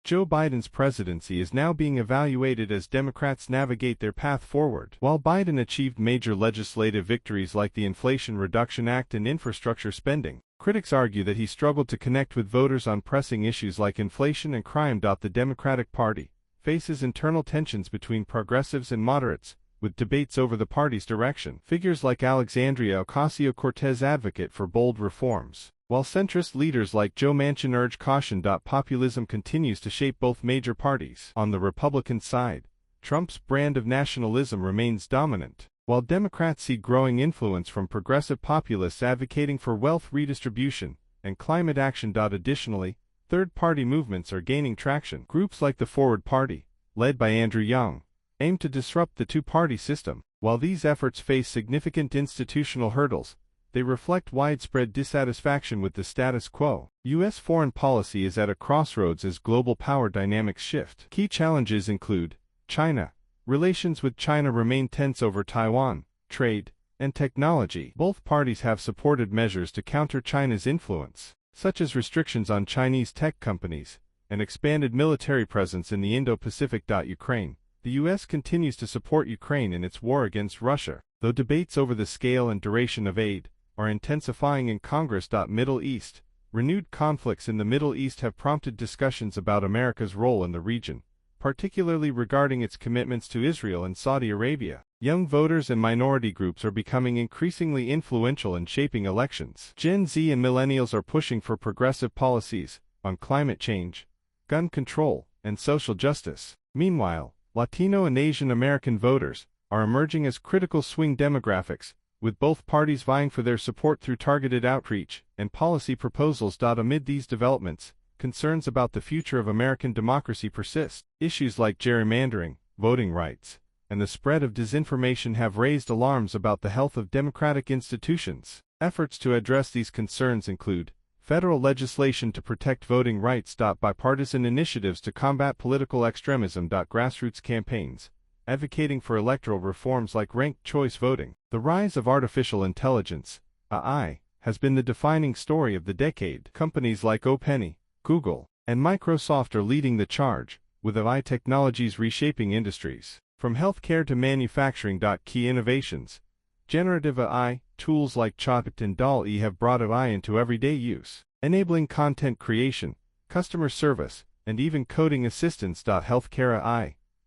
Joe Biden's presidency is now being evaluated as Democrats navigate their path forward. While Biden achieved major legislative victories like the Inflation Reduction Act and infrastructure spending, critics argue that he struggled to connect with voters on pressing issues like inflation and crime. The Democratic Party faces internal tensions between progressives and moderates, with debates over the party's direction. Figures like Alexandria Ocasio-Cortez advocate for bold reforms, while centrist leaders like Joe Manchin urge caution. Populism continues to shape both major parties. On the Republican side, Trump's brand of nationalism remains dominant, while Democrats see growing influence from progressive populists advocating for wealth redistribution and climate action. Additionally, third-party movements are gaining traction. Groups like the Forward Party, led by Andrew Young, aim to disrupt the two-party system. While these efforts face significant institutional hurdles, they reflect widespread dissatisfaction with the status quo. U.S. foreign policy is at a crossroads as global power dynamics shift. Key challenges include China. Relations with China remain tense over Taiwan, trade, and technology. Both parties have supported measures to counter China's influence, such as restrictions on Chinese tech companies and expanded military presence in the Indo-Pacific. Ukraine. The U.S. continues to support Ukraine in its war against Russia, though debates over the scale and duration of aid are intensifying in Congress. Middle East. Renewed conflicts in the Middle East have prompted discussions about America's role in the region, particularly regarding its commitments to Israel and Saudi Arabia. Young voters and minority groups are becoming increasingly influential in shaping elections. Gen Z and millennials are pushing for progressive policies on climate change, gun control, and social justice. Meanwhile, Latino and Asian American voters are emerging as critical swing demographics, with both parties vying for their support through targeted outreach and policy proposals. Amid these developments, concerns about the future of American democracy persist. Issues like gerrymandering, voting rights, and the spread of disinformation have raised alarms about the health of democratic institutions. Efforts to address these concerns include federal legislation to protect voting rights. Bipartisan initiatives to combat political extremism. Grassroots campaigns advocating for electoral reforms like ranked choice voting. The rise of artificial intelligence, AI, has been the defining story of the decade. Companies like OpenAI, Google, and Microsoft are leading the charge, with AI technologies reshaping industries, from healthcare to manufacturing. Key innovations. Generative AI, tools like Chat and DALL-E have brought AI into everyday use, enabling content creation, customer service, and even coding assistance. Healthcare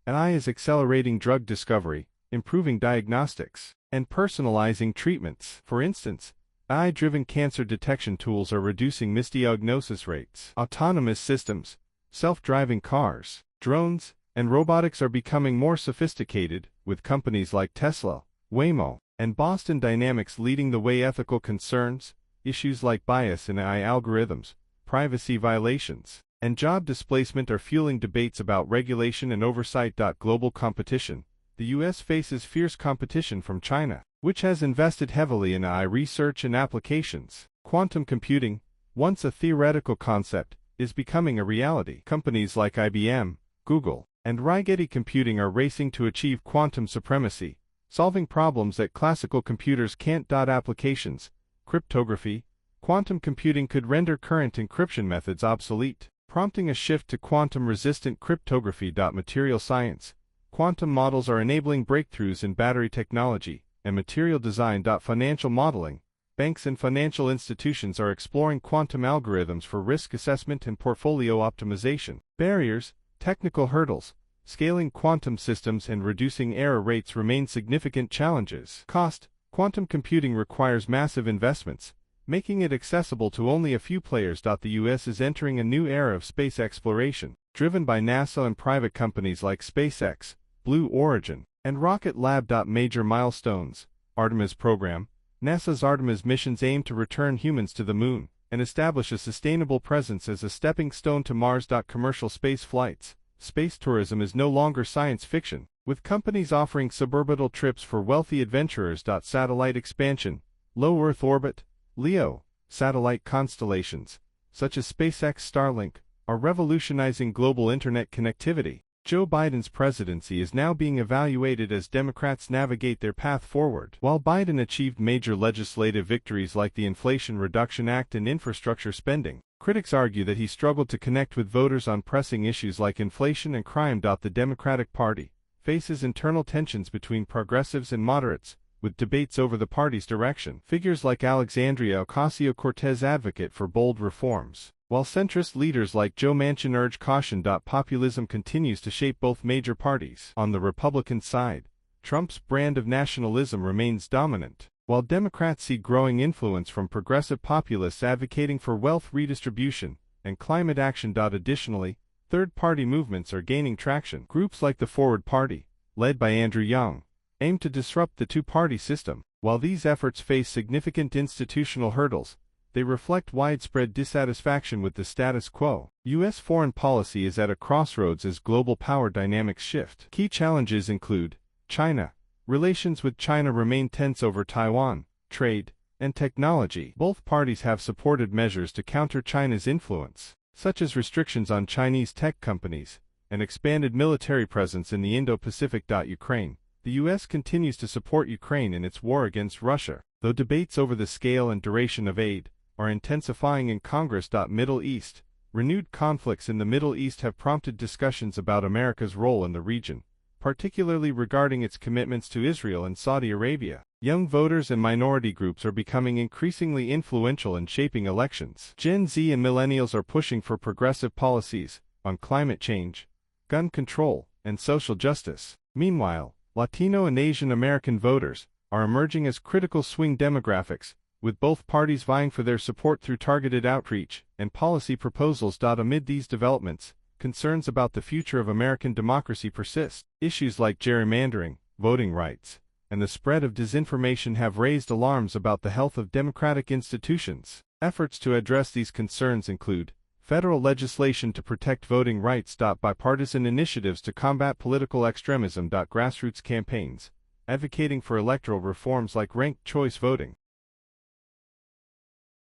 AI is accelerating drug discovery, improving diagnostics, and personalizing treatments. For instance, AI-driven cancer detection tools are reducing misdiagnosis rates. Autonomous systems, self-driving cars, drones, and robotics are becoming more sophisticated, with companies like Tesla, Waymo, and Boston Dynamics leading the way. Ethical concerns, issues like bias in AI algorithms, privacy violations, and job displacement are fueling debates about regulation and oversight. Global competition. The U.S. faces fierce competition from China, which has invested heavily in AI research and applications. Quantum computing, once a theoretical concept, is becoming a reality. Companies like IBM, Google, and Rigetti Computing are racing to achieve quantum supremacy, solving problems that classical computers can't. Applications, cryptography. Quantum computing could render current encryption methods obsolete, prompting a shift to quantum-resistant cryptography. Material science. Quantum models are enabling breakthroughs in battery technology and material design. Financial modeling. Banks and financial institutions are exploring quantum algorithms for risk assessment and portfolio optimization. Barriers, technical hurdles. Scaling quantum systems and reducing error rates remain significant challenges. Cost. Quantum computing requires massive investments, making it accessible to only a few players. The U.S. is entering a new era of space exploration, driven by NASA and private companies like SpaceX, Blue Origin, and Rocket Lab. Major milestones. Artemis program. NASA's Artemis missions aim to return humans to the Moon and establish a sustainable presence as a stepping stone to Mars. Commercial space flights. Space tourism is no longer science fiction, with companies offering suborbital trips for wealthy adventurers. Satellite expansion. Low Earth orbit. LEO. Satellite constellations, such as SpaceX Starlink, are revolutionizing global internet connectivity. Joe Biden's presidency is now being evaluated as Democrats navigate their path forward. While Biden achieved major legislative victories like the Inflation Reduction Act and infrastructure spending, Critics argue that he struggled to connect with voters on pressing issues like inflation and crime. The Democratic Party faces internal tensions between progressives and moderates, with debates over the party's direction. Figures like Alexandria Ocasio-Cortez advocate for bold reforms, while centrist leaders like Joe Manchin urge caution. Populism continues to shape both major parties. On the Republican side, Trump's brand of nationalism remains dominant, while Democrats see growing influence from progressive populists advocating for wealth redistribution and climate action. Additionally, third-party movements are gaining traction. Groups like the Forward Party, led by Andrew Young, aim to disrupt the two-party system. While these efforts face significant institutional hurdles, they reflect widespread dissatisfaction with the status quo. U.S. foreign policy is at a crossroads as global power dynamics shift. Key challenges include China. Relations with China remain tense over Taiwan, trade, and technology. Both parties have supported measures to counter China's influence, such as restrictions on Chinese tech companies and expanded military presence in the Indo-Pacific. Ukraine. The U.S. continues to support Ukraine in its war against Russia, though debates over the scale and duration of aid are intensifying in Congress. Middle East. Renewed conflicts in the Middle East have prompted discussions about America's role in the region, particularly regarding its commitments to Israel and Saudi Arabia. Young voters and minority groups are becoming increasingly influential in shaping elections. Gen Z and millennials are pushing for progressive policies on climate change, gun control, and social justice. Meanwhile, Latino and Asian American voters are emerging as critical swing demographics, with both parties vying for their support through targeted outreach and policy proposals. Amid these developments, concerns about the future of American democracy persist. Issues like gerrymandering, voting rights, and the spread of disinformation have raised alarms about the health of democratic institutions. Efforts to address these concerns include federal legislation to protect voting rights. Bipartisan initiatives to combat political extremism. Grassroots campaigns advocating for electoral reforms like ranked choice voting,